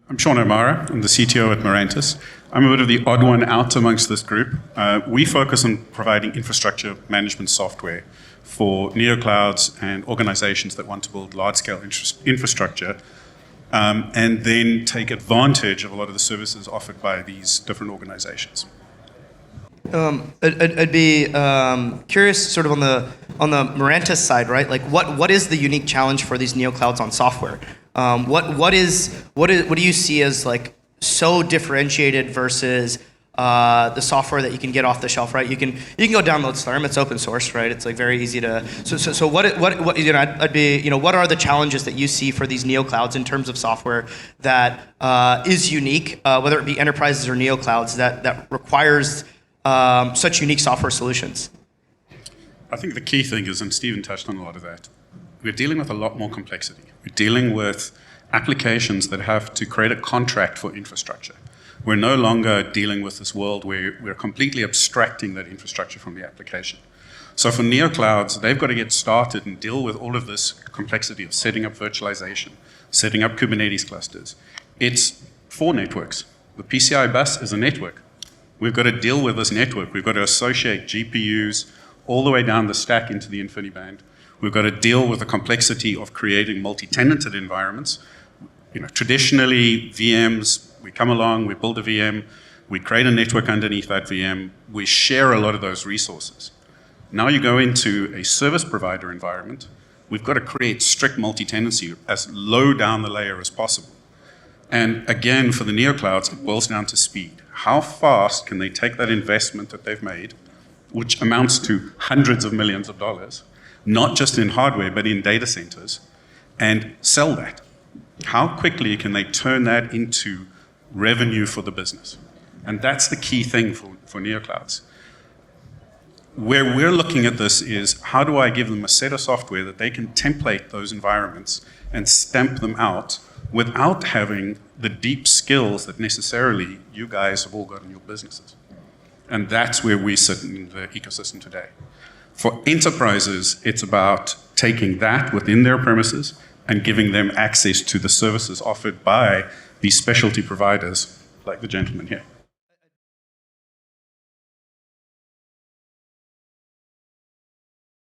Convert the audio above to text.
I'm Shaun O'Meara. I'm the CTO at Mirantis. I'm a bit of the odd one out amongst this group. We focus on providing infrastructure management software for neoclouds and organizations that want to build large-scale infrastructure and then take advantage of a lot of the services offered by these different organizations. I'd be curious, sort of on the Mirantis side, right? Like, what is the unique challenge for these neoclouds on software? What do you see as like so differentiated versus the software that you can get off the shelf, right? You can go download Slurm. It's open source, right? It's like very easy to. So what I'd be, what are the challenges that you see for these neoclouds in terms of software that is unique, whether it be enterprises or neoclouds that requires such unique software solutions? I think the key thing is, and Stephen touched on a lot of that, we're dealing with a lot more complexity. We're dealing with applications that have to create a contract for infrastructure. We're no longer dealing with this world where we're completely abstracting that infrastructure from the application. So for neoclouds, they've got to get started and deal with all of this complexity of setting up virtualization, setting up Kubernetes clusters. It's 4 networks. The PCI bus is a network. We've got to deal with this network. We've got to associate GPUs all the way down the stack into the InfiniBand. We've got to deal with the complexity of creating multi-tenanted environments. Traditionally, VMs, we come along, we build a VM, we create a network underneath that VM, we share a lot of those resources. Now you go into a service provider environment, we've got to create strict multi-tenancy as low down the layer as possible. And again, for the neoclouds, it boils down to speed. How fast can they take that investment that they've made, which amounts to hundreds of millions of dollars, not just in hardware, but in data centers, and sell that? How quickly can they turn that into revenue for the business? And that's the key thing for neoclouds. Where we're looking at this is, how do I give them a set of software that they can template those environments and stamp them out without having the deep skills that necessarily you guys have all got in your businesses? And that's where we sit in the ecosystem today. For enterprises, it's about taking that within their premises and giving them access to the services offered by these specialty providers like the gentleman here.